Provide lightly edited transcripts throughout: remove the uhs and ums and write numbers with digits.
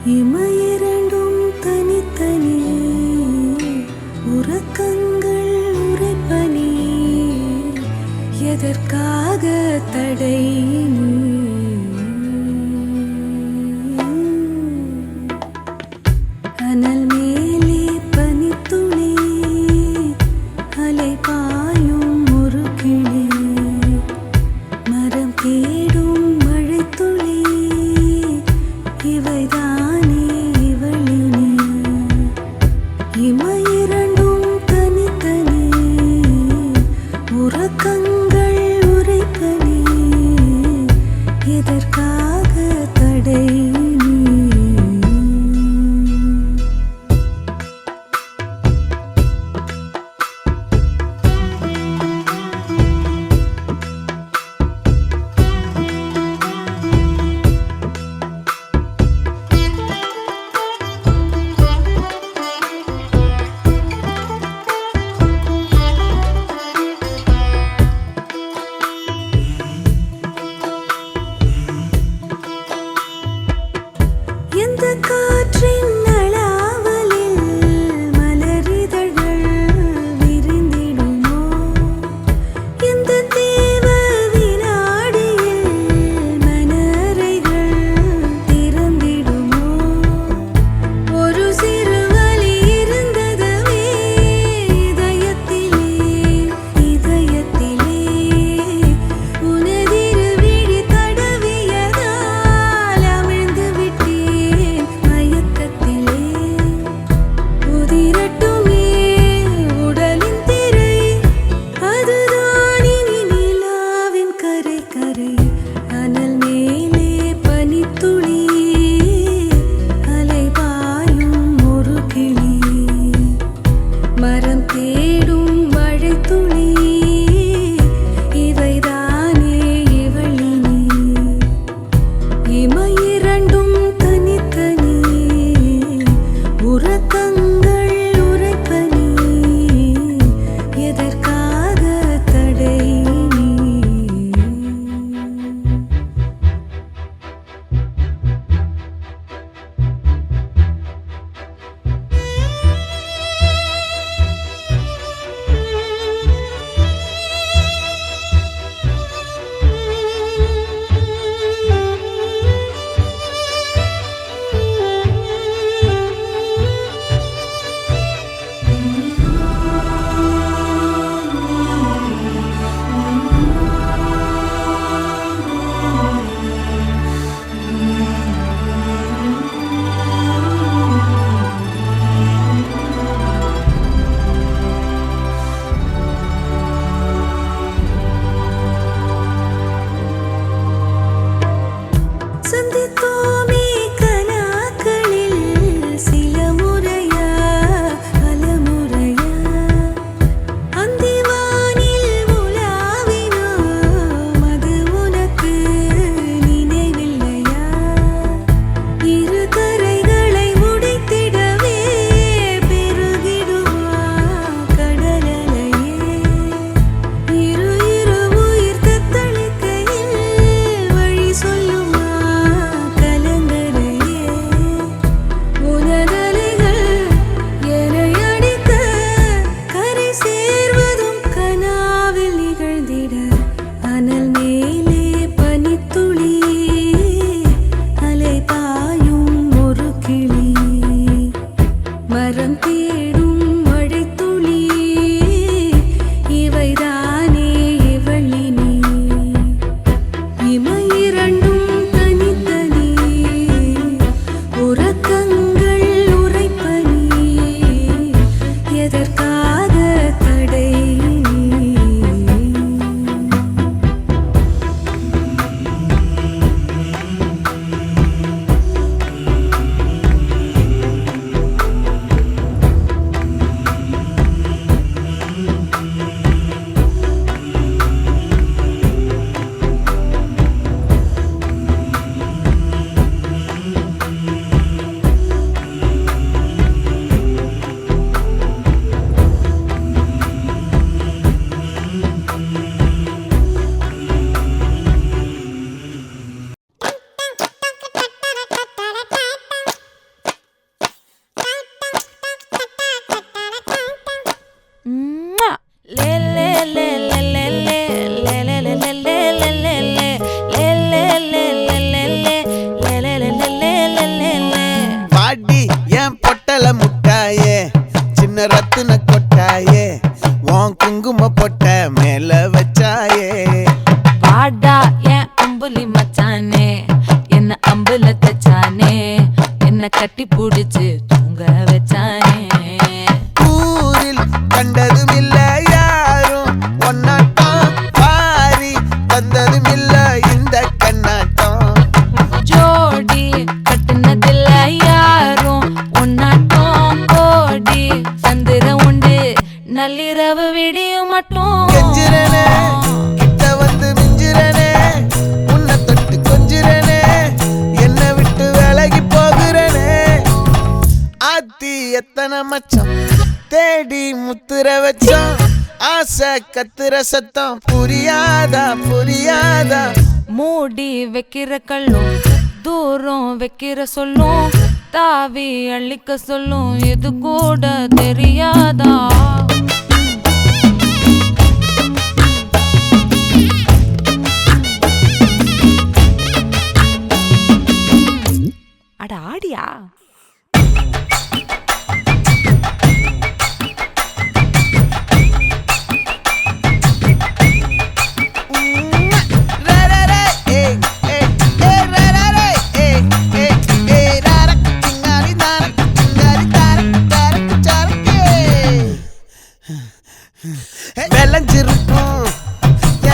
இமையிரண்டும் தனித்தனி உறக்கங்கள் உரைப்பனி எதற்காக தடை அனல் மேலே பனித்துளி அலை பாயும் ஒரு கிளி மரம் தேடும் மழைத்துளி இவைதானே இவளினி இமையிரண்டும் தனித்தனி உறக்கங்கள் உரைப்பனி எதற்காக தடை எந்த காற்றின் நலாவலில் மலரிதழ்கள் விரிந்திடுமோ எந்த தேவ வினாடியில் மனறைகள் திறந்திடுமோ ஒரு சிறு வலி இருந்ததுவே இதயத்திலே இதயத்திலே உனதிரு விழி தடவியதால் அமிழ்ந்து விட்டேன் கட்டி புடிச்சு தூங்க வச்சானே. ஊரில் கண்டதும் இல்ல யாரும் ஒன்னாட்டம், பாரி வந்ததும் இல்ல இந்த கண்ணாட்டம். ஜோடி கட்டுனதில்ல யாரும் ஒன்னாட்டம், கோடி சந்திர உண்டு நள்ளிரவு விடியும் மட்டும். கெஞ்சிரனே கிட்ட வந்து மிஞ்சிரனே, உன்னை தொட்டு கொஞ்சிரனே, என்ன விட்டு விலகி போகிறனே. ஆத்தி எத்தனை மச்சம் தேடி முத்துற வச்சோம், ஆசை கத்துற சத்தம் புரியாதா புரியாதா. மூடி வைக்கிற கல்லும் தூரம் வைக்கிற சொல்லும், தாவி அள்ளிக்க சொல்லும் இது கூட தெரியாதா. அட ஆடியா. விளைஞ்சிருக்கும்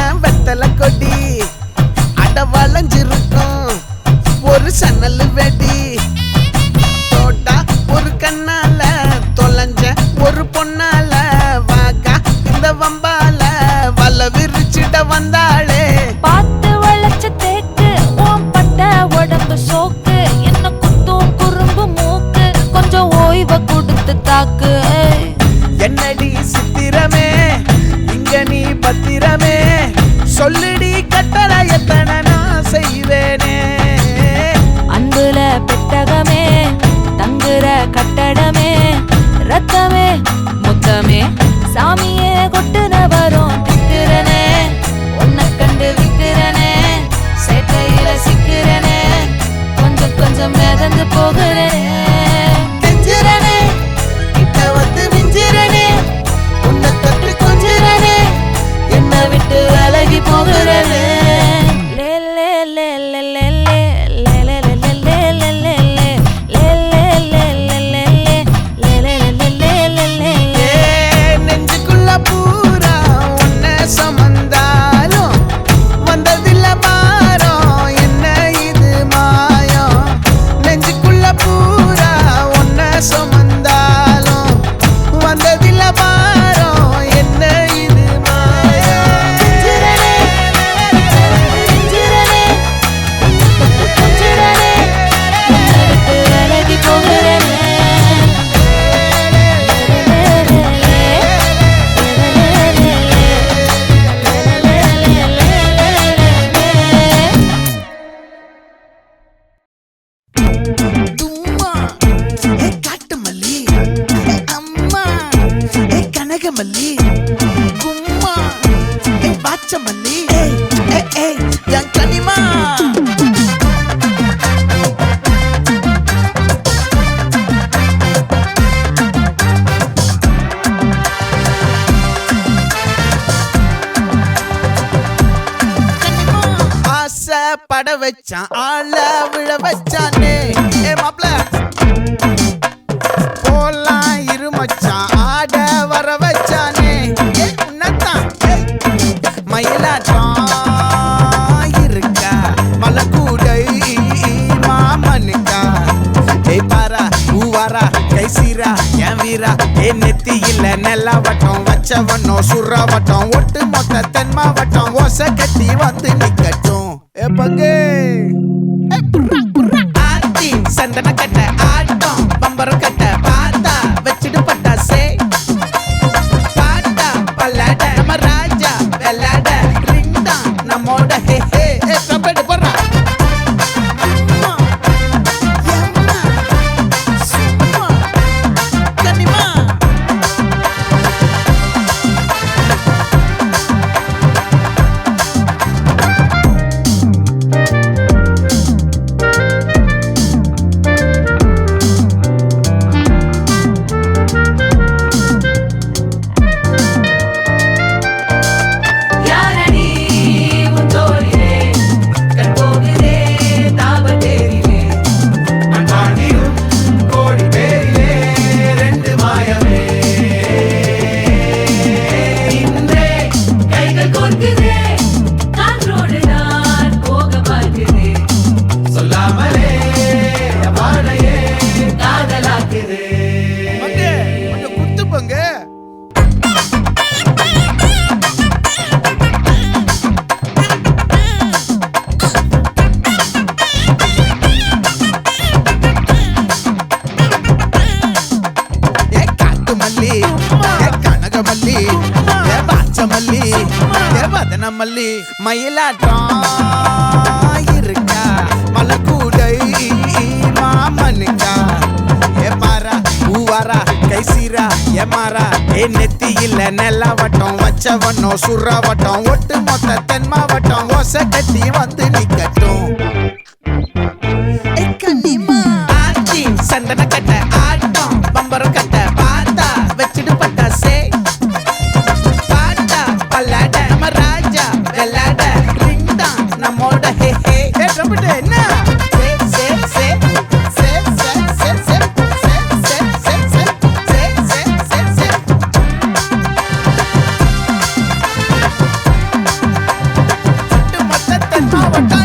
என் வெத்தலை கொடி, அட வளைஞ்சிருக்கும் ஒரு சன்னல் வெடி. தோட்டா ஒரு கண்ணால தொலைஞ்ச ஒரு பொண்ணால, வாக்கா இந்த வம்பால வல விரிச்சிட வந்தாளே. பார்த்து வளைச்ச தேக்கு ஓம் பட்ட உடம்பு சோக்கு, என்ன குத்தும் குறும்பு மூக்கு கொஞ்சம் ஓய்வ கொடுத்து தாக்கு. என்னடி சித்திரமே இங்க நீ பத்திரமே, சொல்லுடி கட்டளை எத்தனை நான் செய்வேனே. அன்புல பெட்டகமே தங்குற கட்டடமே, ரத்தமே முத்தமே சாமியே கொட்டுன வரும் திக்கிறனே. உன்னை கண்டு விக்கிறனே, சேட்டையில சிக்கிறனே, கொஞ்சம் கொஞ்சம் மிதந்து போகிறனே. கெஞ்சிரனே கிட்ட வந்து மிஞ்சிரனே, உன்னை தொட்டு கொஞ்சிரனே, என்ன விட்டு விலகி போகிறனே. லே லே லே லே லே லே லே லே லே லே லே லே லே லே லே லே லே லே. நெஞ்சுக்குள்ள பூரா உன்னை சுமந்தாலும் வந்ததில்ல பாரம், என்ன இது மாயம். நெஞ்சுக்குள்ள பூரா உன்னை சுமந்தாலும் வந்ததில்ல பாரம், என்ன இது மாயம். கொஞ்சிரனே கொஞ்சிரனே, உன்னை விட்டு விலகி போகிறனே. தும்மா காட்டு மல்லி, அம்மா கனகமல்லி, கும்மா பாச்ச மல்லி, என் கனிமா. ஆசை பட வச்சான் ஆள விழ வச்சானே. ஏ மாப்ள போலாம் இரு மச்சான், ஆட வர வச்சானே. உன்னத்தான் மயிலாட்டம் இருக்கா மலக்கூடை மாமனுக்கா. ஏய் பாரா ஊவாரா கைசீரா என் வீரா, ஏ நெத்தி இல்ல நெல்லாவட்டம் வச்சவனோ சுறாவட்டம், ஒட்டு மொத்த தென் மாவட்டம் ஓசை கட்டி வந்து நிக்கட்டும். ஏ பங்கே ஆத்தி சந்தன கட்ட ஆட்டம் பம்பரம் கட்ட பார்த்தா வச்சிட்டு பட்டாசே. பாட்டா பல்லாட நம்ம ராஜா வெள்ளாட, ரிங் தான் நம்மோட ஹே ஹே. கபடி போடுறா கனிமா. வதன மல்லி மயிலாட்டம் இருக்கா மலக்கூடை மாமனுக்கா ஏ பாரா பூவாரா கைசீரா ஏ மாறா ஏ நெத்தி இல்ல நெல்லவட்டம் வச்சவட்டம் சுறவட்டம் ஒட்டு மொத்த தென் மாவட்டம் ஓசை கட்டி வந்து நிக்கட்டும் ஆச்சி சந்தன கட்ட ஆட்டம் பம்பரம் கட்ட பாத்தா வச்சிடு பட்டாசே பாட்டா பல்லாட நம்ம ராஜா வெள்ளாட ரிங் தான் நம்மோட ஹே ஹே ட்ரம்பட் என்ன சே சே சே சே சே சே சே சே சே சே சே சே சே ஒட்டு மொத்த தென் மாவட்டம்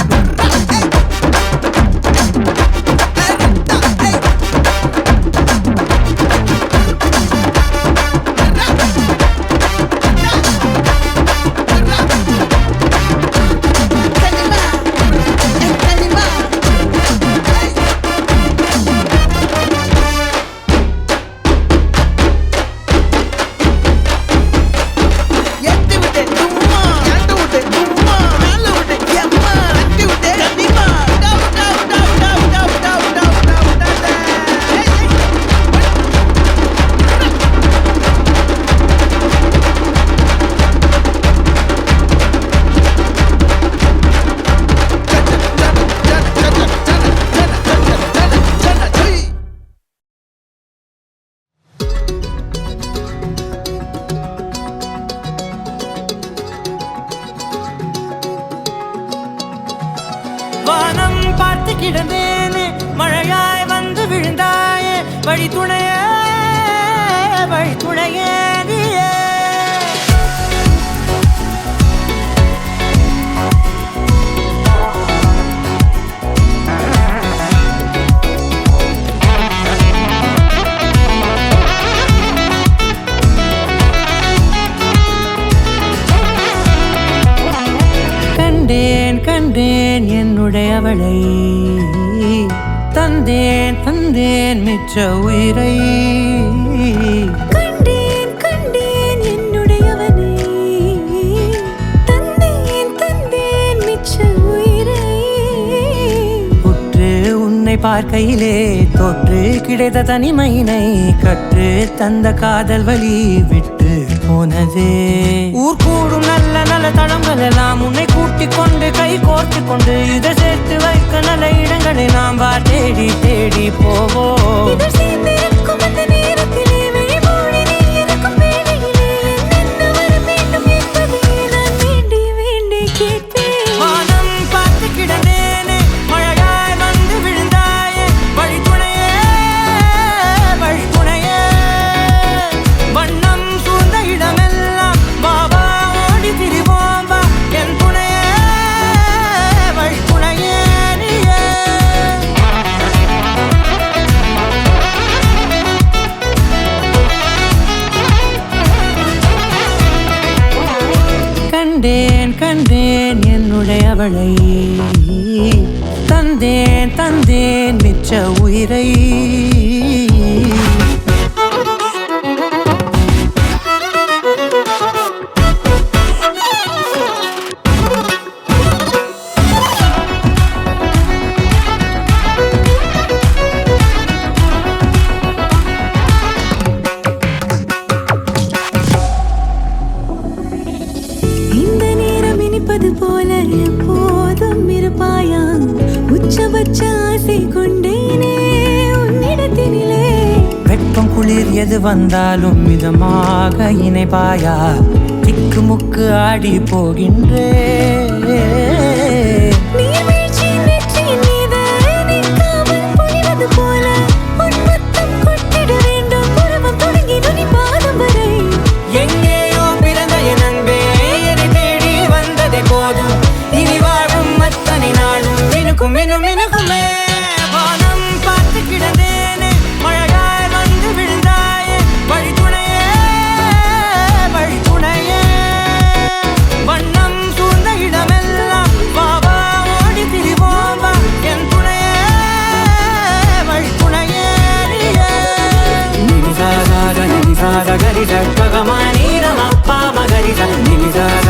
வானம் பார்த்து கிடந்தேனே மழையாய் வந்து விழுந்தாயே வழி துணையே நீயே கண்டேன் என்னுடையவளை தந்தேன் மிச்ச உயிரை கண்டேன் என்னுடையவனை தந்தேன் மிச்ச உயிரை உற்று உன்னை பார்க்கையிலே தோற்று கிடைத்த தனிமையினை கற்று தந்த காதல் வழி விட்டு போனதே ஊர் கூடும் நல்ல நல்ல தளங்கள் எல்லாம் உன்னை கூட்டிக் கொண்டு கை கோர்த்து கொண்டு இதை சேர்த்து வைக்க நல்ல இடங்களை நாம் தேடி தேடி போவோம் வானம் பார்த்து கிடந்தேனே மழையாய் வந்து விழுந்தாயே வழி துணையே வண்ணம் சூழ்ந்த இடமெல்லாம் பாபா ஓடி திரிவோம் வா என் துணையே வழி துணையே நீயே கண்டேன் என்னுடையவளை தந்தேன் மிச்ச உயிரை இந்த நேரம் இனிப்பது போல எப்போதும் இருப்பாயா உச்சபட்ச ஆசை கொண்டேனே உன்னிடத்தினிலே வெப்பம் குளிர் எது வந்தாலும் மிதமாக இணைப்பாயா திக்கு முக்கு ஆடி போகின்றே நீர்வீழ்ச்சியின் நெற்றியின் மீது நிற்காமல் பொழிவது போல உன் முத்தம் கொட்டிட வேண்டும் உருவம் தொடங்கி நுனி பாதம் வரை எங்கேயோ பிறந்த என் அன்பே என்னை தேடி வந்ததே போதும் இனி வாழும் அத்தனை நாளும் மினுக்குமே வானம் பார்த்து கிடந்தேனே மழையாய் வந்து விழுந்தாயே வழி துணையே வண்ணம் சூழ்ந்த இடமெல்லாம் பாபா ஓடி திரிவோம் வா என் துணையே வழி துணையே நீயே நினிசாக கரித ககமானீரமப்பா மகரித நினிசாக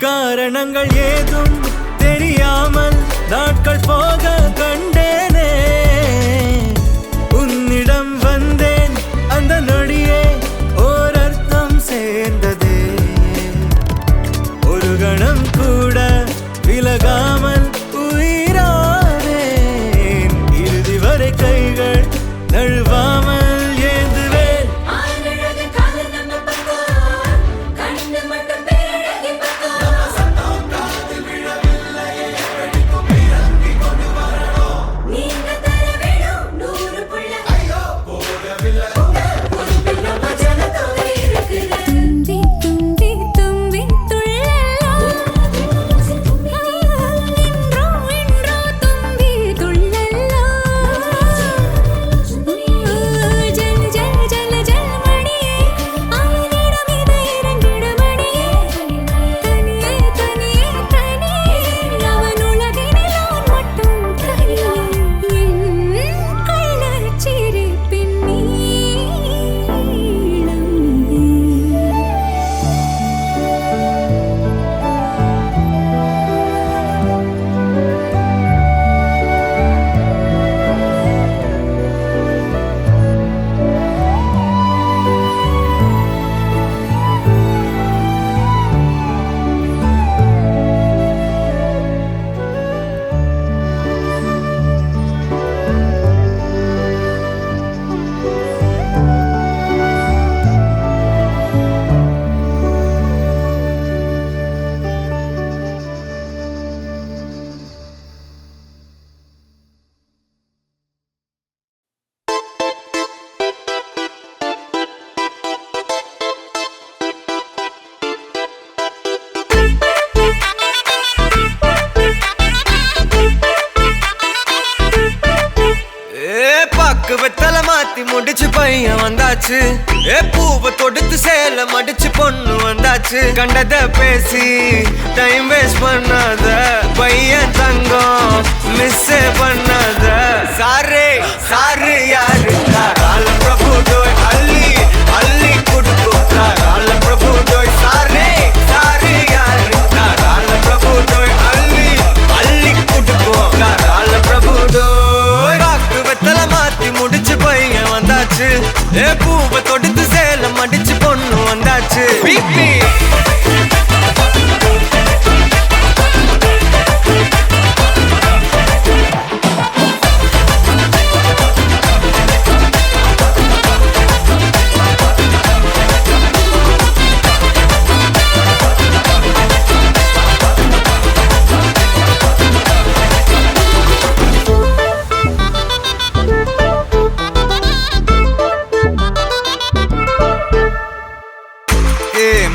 காரணங்கள் ஏதும் தெரியாமல் நாட்கள் போக கண்டேனே உன்னிடம் வந்தேன் அந்த நொடியே ஓர் அர்த்தம் சேர்ந்ததே ஒரு கணம் கூட விலகாமல் உயிரானேன் இறுதி வரை கைகள் நழுவாமல் வெத்தல மாத்தி முடிச்சு பையன் வந்தாச்சு பூவை தொடுத்து சேல மடிச்சு பொண்ணு வந்தாச்சு கண்டத பேசி டைம் வேஸ்ட் பண்ணாத பையன் தங்கம் மிஸ் பண்ணாத சாரே சாரு யாரு கால பிரபு டோய் அள்ளி அள்ளி குடுக்கு கால பிரபு டோய் சாரே சாரு யாரு கால பிரபு டோய் அள்ளி அள்ளி குடுக்கு கால பிரபு டோய் காக்கு வெத்தல மாத்தி முடிச்சு பையன் வந்தாச்சு பூவை தொடுத்து சேல மடிச்சு பொண்ணு வந்தாச்சு பிபி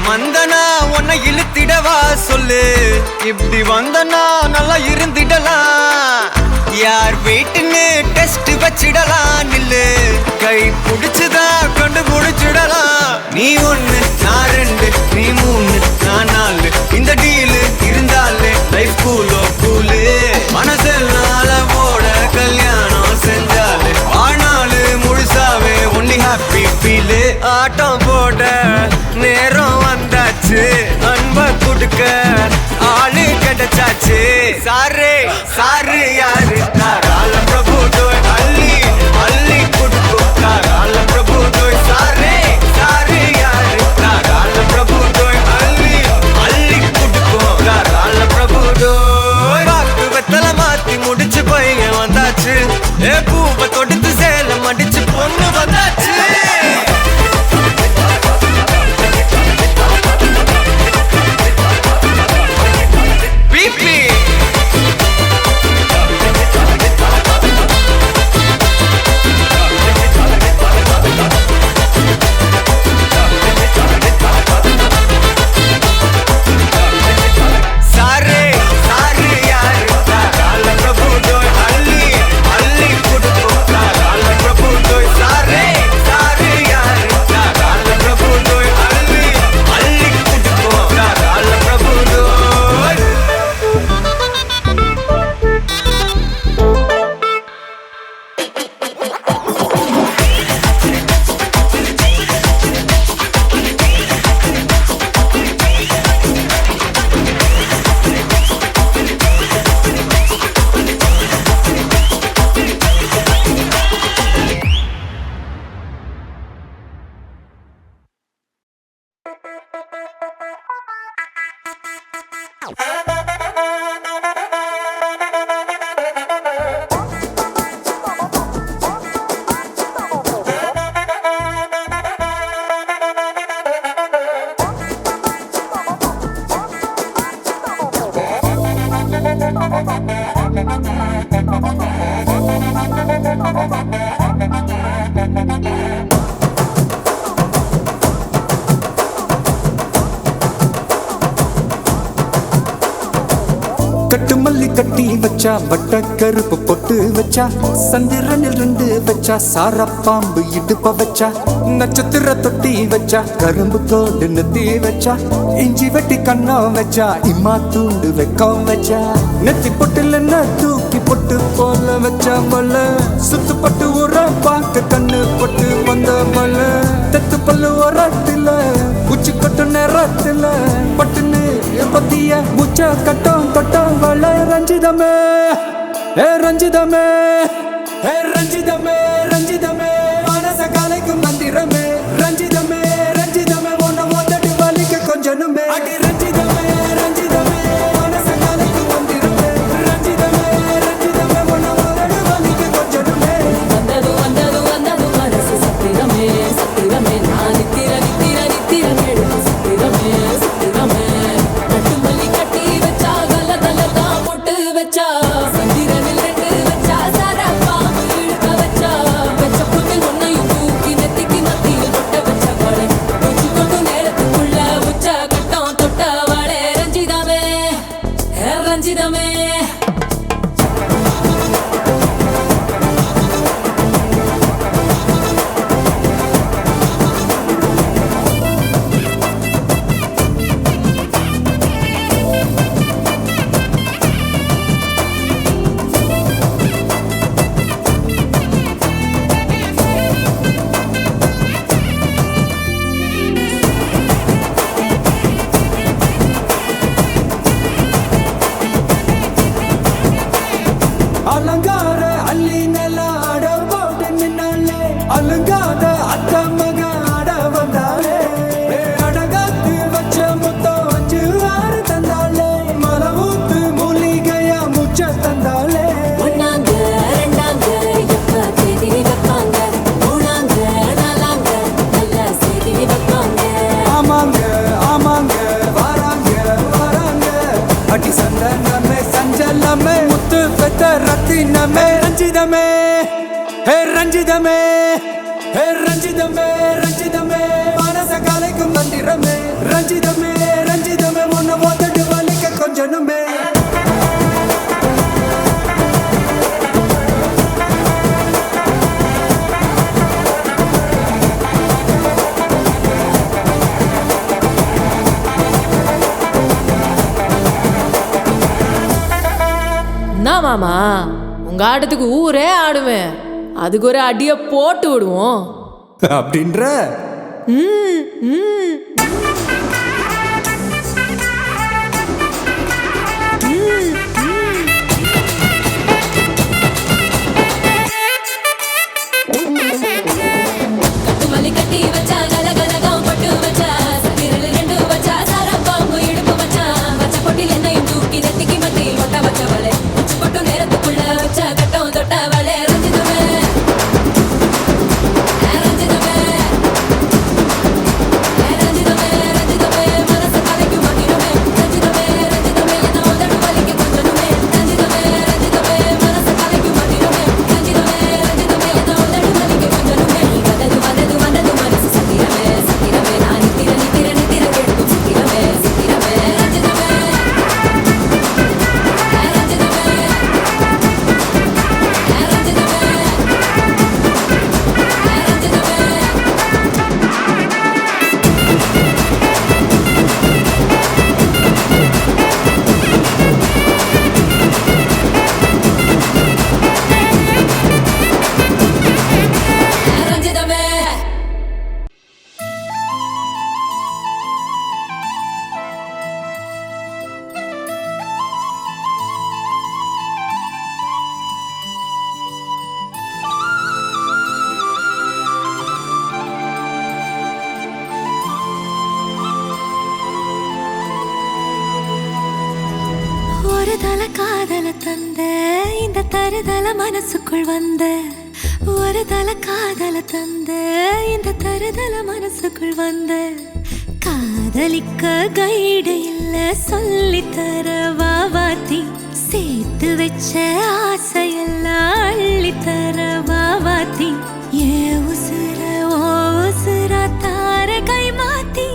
வந்தனா உன்னை இழுத்திடவா சொல்லு இப்படி வந்தனா நல்லா இருந்திடலாம் யார் வீட்டுன்னு டெஸ்ட் வச்சிடலாம் நில்லு கை புடிச்சுதா கொண்டு முடிச்சிடலாம் நீ ஒண்ணு நான் ரெண்டு நீ மூணு நான் நாலு இந்த டீலு இருந்தாலே லைஃப் கூலோ கூலு மனசெல்லாம் அளவோட கல்யாணம் செஞ்சாலே ஆனாலு முழுசாவே ஒன்லி ஹாப்பி ஃபீலு ஆட்டம் போட நேரம் வந்தாச்சு அன்ப குடுக்க ஆளு கிடைச்சாச்சு சாரே சாரு யாரு கால பிரபு டோய் அள்ளி அள்ளி குடுக்கு கால பிரபு டோய் சாரே சாரு யாரு கால பிரபு டோய் அள்ளி அள்ளி குடுக்கு கால பிரபு டோய் காக்கு வெத்தல மாத்தி முடிச்சு பையன் வந்தாச்சு பூவை தொடுத்து சேல மடிச்சு பொண்ணு வந்தாச்சு கட்டு மல்லி கட்டி வச்சா வட்ட கருப்பு பொட்டு வச்சா சந்திரனில் ரெண்டு வச்சா சார பாம்பு இடுப்ப வச்சா நட்சத்திர தொட்டி வச்சா கரும்பு தோடு நெத்தி வச்சா இஞ்சி வெட்டி கண்ணம் வச்சா இம்மா தூண்டு வெக்கம் வச்சா நெத்தி பொட்டுல தூக்கி பொட்டு போல வச்சா மல சுத்து பட்டு உர பார்க்க கண்ணு பொட்டு வந்த மல தெத்து பல்லு உரத்துல உச்சி கொட்டு நேரத்துல பட்டுன்னு பத்திய முச்ச கட்டம் தொட்டம் வள ரஞ்சிதமே ஏ ரஞ்சிதமே ஏ ரஞ்சிதமே ரஞ்சிதமே மனச கலைக்கும் மந்திரமே ரஞ்சிதமே ரஞ்சிதமே ஒன்ன மொத்தடி வலிக்க கொஞ்சனுமே அடி ரஞ்சிதமே ரஞ்சிதமே மனச கலைக்கும் மந்திரமே ரஞ்சிதமே ரஞ்சிதமே ஒன்ன மொத்தடி வலிக்க கொஞ்சனுமே வந்தது வந்தது வந்தது மனசு சத்திரமே சத்திரமே நான் நித்திர நித்திர நித்திர கேடு சத்திரமே சத்திரமே கட்டுமல்லி கட்டி வச்சா கல கல தான் போட்டு வச்சா சந்திரனில் ரெண்டு வச்சா சார பாம்பு இழுக்க வச்சா வச்ச புண்ணில் ஒன்னையும் தூக்கி நெத்திக்கு மத்தியில் தொட்ட வச்ச வாழை உச்சி கொண்டு நேரத்துக்குள்ள உச்ச கட்டம் தொட்ட வாழை ரஞ்சிதமே ரஞ்சிதமே ரஞ்சிதமே ஹே ரஞ்சிதமே ஹே ரஞ்சிதமே ரஞ்சிதமே மனச கலைக்கும் மந்திரமே ரஞ்சிதமே ரஞ்சிதமே உன்னை ஓத்தட்டு வலிக்க கொஞ்சனுமே என்ன மாமா உங்க ஆட்டத்துக்கு ஊரே ஆடுமே, அதுக்கு ஒரு அடியை போட்டு விடுவோம் அப்படின்ற கட்டுமல்லி கட்டி வச்சா கலகலகம் பட்டு வச்சா சதிரல் ரெண்டு வச்சா சாரா பாம்பு இடுப்பு வச்சா வச்ச பொட்டில் என்னையும் தூக்கி நெத்திக்கு மத்தியில் ஒட்ட வச்சவளே உச்சி பொட்டு நேரத்துக்குள்ள வச்ச கட்டம் தொட்டவளே ரஞ்சிதமே ரஞ்சிதமே ரஞ்சிதமே ரஞ்சிதமே மனச கலைக்கும் மந்திரமே ரஞ்சிதமே ரஞ்சிதமே என்ன உதடு வலிக்க கொஞ்சனுமே ரஞ்சிதமே ரஞ்சிதமே மனச கலைக்கும் மந்திரமே ரஞ்சிதமே ரஞ்சிதமே என்ன உதடு வலிக்க கொஞ்சனுமே வந்தது வந்தது வந்தது மனசு சத்திரமே சத்திரமே நான் நித்திர நித்திர நித்திர கேட்கும் சித்திரமே சித்திரமே ரஞ்சிதமே ரஞ்சிதமே ரஞ்சிதமே ஒரு தல காதல தந்த இந்த தருதல மனசுக்குள் வந்த ஒரு தல காதல தந்த இந்த தருதல மனசுக்குள் வந்த காதலிக்க கைடு இல்ல சொல்லித்தர வாவாத்தி சேர்த்து வச்ச ஆசையெல்லாம் அள்ளித்தர வாவாத்தி ஏ உசுர ஓ உசுரா தார கை மாத்தி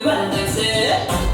When they say